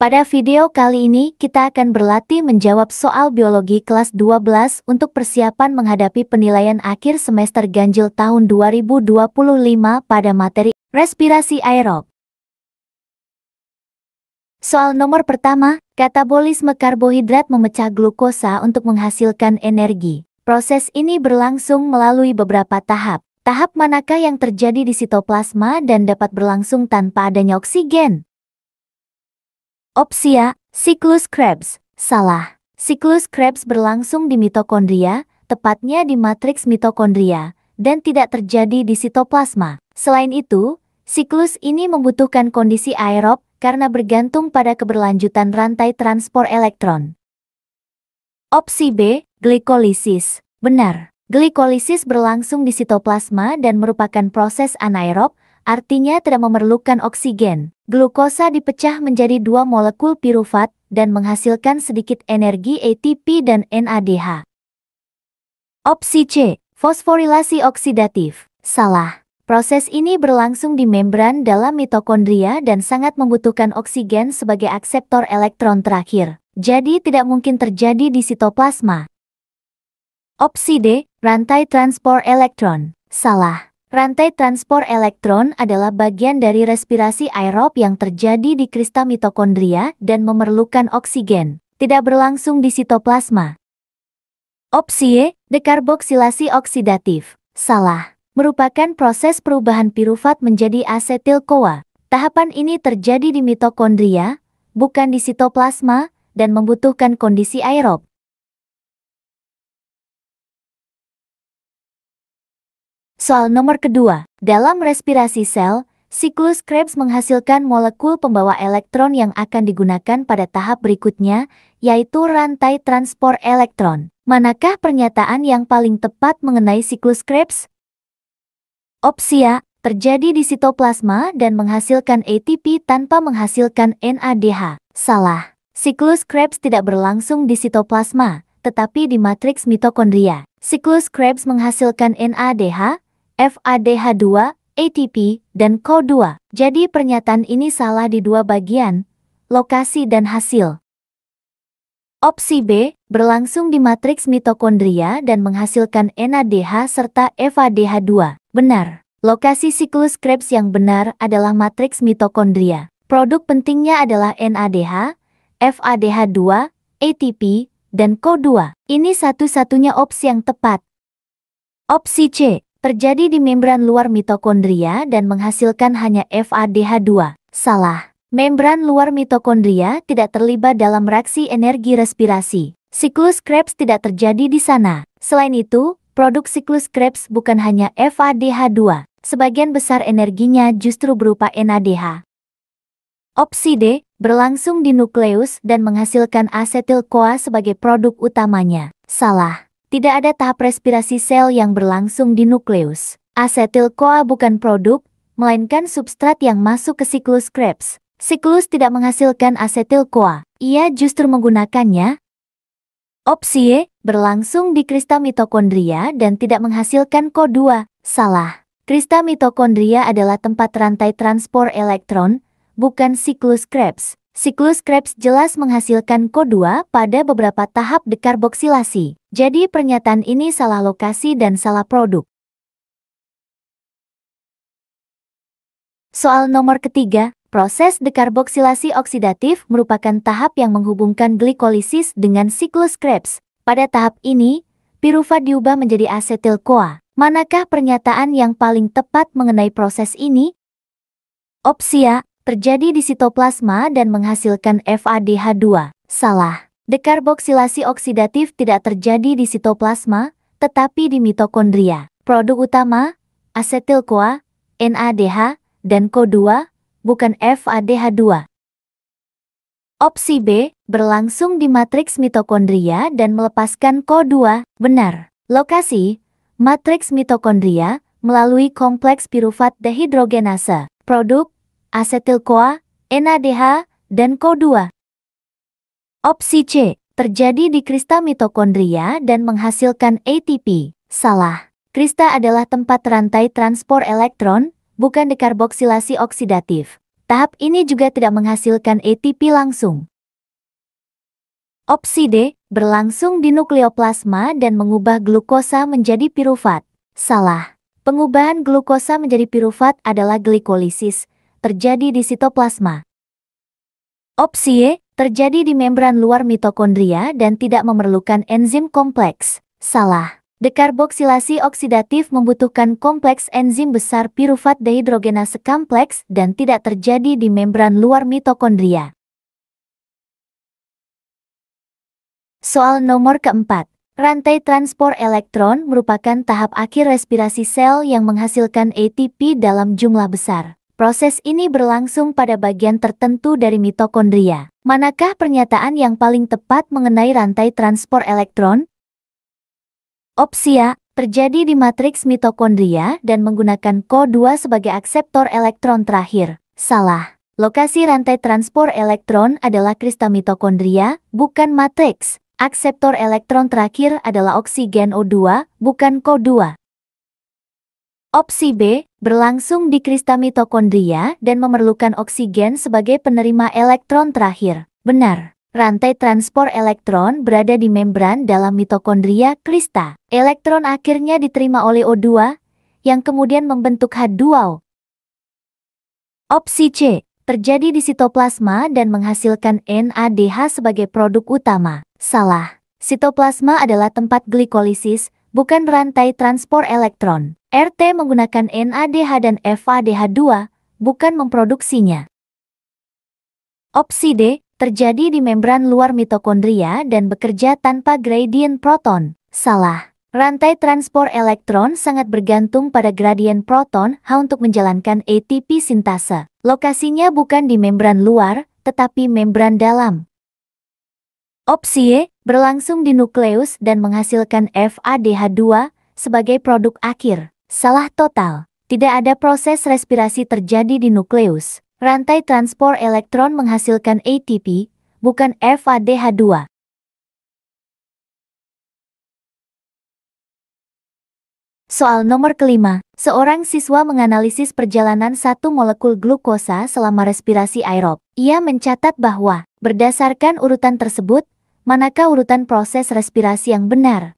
Pada video kali ini kita akan berlatih menjawab soal biologi kelas 12 untuk persiapan menghadapi penilaian akhir semester ganjil tahun 2025 pada materi respirasi aerob. Soal nomor pertama, katabolisme karbohidrat memecah glukosa untuk menghasilkan energi. Proses ini berlangsung melalui beberapa tahap. Tahap manakah yang terjadi di sitoplasma dan dapat berlangsung tanpa adanya oksigen? Opsi A, siklus Krebs. Salah. Siklus Krebs berlangsung di mitokondria, tepatnya di matriks mitokondria, dan tidak terjadi di sitoplasma. Selain itu, siklus ini membutuhkan kondisi aerob karena bergantung pada keberlanjutan rantai transport elektron. Opsi B, glikolisis. Benar. Glikolisis berlangsung di sitoplasma dan merupakan proses anaerob, artinya tidak memerlukan oksigen. Glukosa dipecah menjadi dua molekul pirufat dan menghasilkan sedikit energi ATP dan NADH. Opsi C, fosforilasi oksidatif. Salah. Proses ini berlangsung di membran dalam mitokondria dan sangat membutuhkan oksigen sebagai akseptor elektron terakhir. Jadi tidak mungkin terjadi di sitoplasma. Opsi D, rantai transport elektron. Salah. Rantai transport elektron adalah bagian dari respirasi aerob yang terjadi di kristal mitokondria dan memerlukan oksigen, tidak berlangsung di sitoplasma. Opsi E, dekarboksilasi oksidatif. Salah. Merupakan proses perubahan pirufat menjadi asetil-CoA. Tahapan ini terjadi di mitokondria, bukan di sitoplasma, dan membutuhkan kondisi aerob. Soal nomor kedua, dalam respirasi sel, siklus Krebs menghasilkan molekul pembawa elektron yang akan digunakan pada tahap berikutnya, yaitu rantai transport elektron. Manakah pernyataan yang paling tepat mengenai siklus Krebs? Opsi A, terjadi di sitoplasma dan menghasilkan ATP tanpa menghasilkan NADH. Salah. Siklus Krebs tidak berlangsung di sitoplasma, tetapi di matriks mitokondria. Siklus Krebs menghasilkan NADH, FADH2, ATP, dan CO2. Jadi pernyataan ini salah di dua bagian, lokasi dan hasil. Opsi B, berlangsung di matriks mitokondria dan menghasilkan NADH serta FADH2. Benar. Lokasi siklus Krebs yang benar adalah matriks mitokondria. Produk pentingnya adalah NADH, FADH2, ATP, dan CO2. Ini satu-satunya opsi yang tepat. Opsi C, terjadi di membran luar mitokondria dan menghasilkan hanya FADH2. Salah. Membran luar mitokondria tidak terlibat dalam reaksi energi respirasi. Siklus Krebs tidak terjadi di sana. Selain itu, produk siklus Krebs bukan hanya FADH2. Sebagian besar energinya justru berupa NADH. Opsi D, berlangsung di nukleus dan menghasilkan asetil-CoA sebagai produk utamanya. Salah. Tidak ada tahap respirasi sel yang berlangsung di nukleus. Asetil-CoA bukan produk, melainkan substrat yang masuk ke siklus Krebs. Siklus tidak menghasilkan asetil-CoA. Ia justru menggunakannya. Opsi E, berlangsung di kristal mitokondria dan tidak menghasilkan CO2. Salah. Kristal mitokondria adalah tempat rantai transport elektron, bukan siklus Krebs. Siklus Krebs jelas menghasilkan CO2 pada beberapa tahap dekarboksilasi. Jadi pernyataan ini salah lokasi dan salah produk. Soal nomor ketiga, proses dekarboksilasi oksidatif merupakan tahap yang menghubungkan glikolisis dengan siklus Krebs. Pada tahap ini, pirufat diubah menjadi asetil-CoA. Manakah pernyataan yang paling tepat mengenai proses ini? Opsi A, terjadi di sitoplasma dan menghasilkan FADH2. Salah. Dekarboksilasi oksidatif tidak terjadi di sitoplasma, tetapi di mitokondria. Produk utama, asetil-CoA, NADH, dan CO2, bukan FADH2. Opsi B, berlangsung di matriks mitokondria dan melepaskan CO2. Benar. Lokasi, matriks mitokondria, melalui kompleks pirufat dehidrogenase. Produk, asetil-CoA, NADH, dan CO2. Opsi C, terjadi di kristal mitokondria dan menghasilkan ATP. Salah. Kristal adalah tempat rantai transport elektron, bukan dekarboksilasi oksidatif. Tahap ini juga tidak menghasilkan ATP langsung. Opsi D, berlangsung di nukleoplasma dan mengubah glukosa menjadi piruvat. Salah. Pengubahan glukosa menjadi piruvat adalah glikolisis, terjadi di sitoplasma. Opsi Y, terjadi di membran luar mitokondria dan tidak memerlukan enzim kompleks. Salah. Dekarboksilasi oksidatif membutuhkan kompleks enzim besar piruvat dehidrogenase kompleks dan tidak terjadi di membran luar mitokondria. Soal nomor keempat. Rantai transport elektron merupakan tahap akhir respirasi sel yang menghasilkan ATP dalam jumlah besar. Proses ini berlangsung pada bagian tertentu dari mitokondria. Manakah pernyataan yang paling tepat mengenai rantai transport elektron? Opsi A, terjadi di matriks mitokondria dan menggunakan Ko2 sebagai akseptor elektron terakhir. Salah. Lokasi rantai transport elektron adalah krista mitokondria, bukan matriks. Akseptor elektron terakhir adalah oksigen O2, bukan Ko2. Opsi B, berlangsung di krista mitokondria dan memerlukan oksigen sebagai penerima elektron terakhir. Benar. Rantai transport elektron berada di membran dalam mitokondria krista. Elektron akhirnya diterima oleh O2, yang kemudian membentuk H2O. Opsi C, terjadi di sitoplasma dan menghasilkan NADH sebagai produk utama. Salah. Sitoplasma adalah tempat glikolisis, bukan rantai transport elektron. RT menggunakan NADH dan FADH2, bukan memproduksinya. Opsi D, terjadi di membran luar mitokondria dan bekerja tanpa gradien proton. Salah. Rantai transport elektron sangat bergantung pada gradien proton H untuk menjalankan ATP sintase. Lokasinya bukan di membran luar, tetapi membran dalam. Opsi Y, berlangsung di nukleus dan menghasilkan FADH2 sebagai produk akhir. Salah total. Tidak ada proses respirasi terjadi di nukleus. Rantai transport elektron menghasilkan ATP, bukan FADH2. Soal nomor kelima. Seorang siswa menganalisis perjalanan satu molekul glukosa selama respirasi aerob. Ia mencatat bahwa, berdasarkan urutan tersebut, manakah urutan proses respirasi yang benar?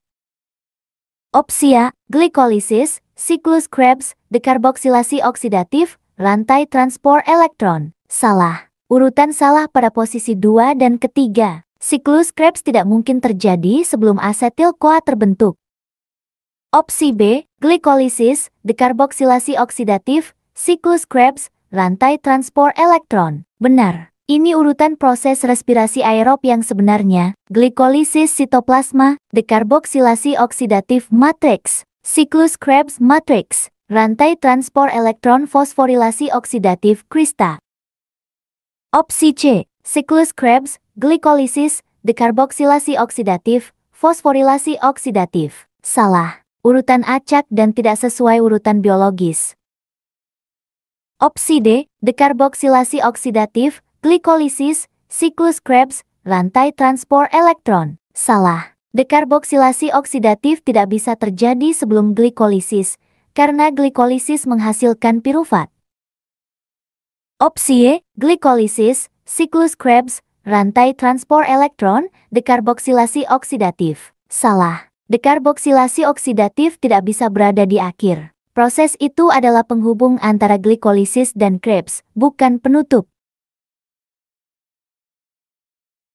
Opsi A, glikolisis, siklus Krebs, dekarboksilasi oksidatif, rantai transport elektron. Salah. Urutan salah pada posisi 2 dan ketiga. Siklus Krebs tidak mungkin terjadi sebelum asetil-CoA terbentuk. Opsi B, glikolisis, dekarboksilasi oksidatif, siklus Krebs, rantai transport elektron. Benar. Ini urutan proses respirasi aerob yang sebenarnya. Glikolisis sitoplasma, dekarboksilasi oksidatif matriks, siklus Krebs matriks, rantai transport elektron fosforilasi oksidatif krista. Opsi C, siklus Krebs, glikolisis, dekarboksilasi oksidatif, fosforilasi oksidatif. Salah. Urutan acak dan tidak sesuai urutan biologis. Opsi D, dekarboksilasi oksidatif, glikolisis, siklus Krebs, rantai transport elektron. Salah. Dekarboksilasi oksidatif tidak bisa terjadi sebelum glikolisis, karena glikolisis menghasilkan piruvat. Opsi Y, glikolisis, siklus Krebs, rantai transport elektron, dekarboksilasi oksidatif. Salah. Dekarboksilasi oksidatif tidak bisa berada di akhir. Proses itu adalah penghubung antara glikolisis dan Krebs, bukan penutup.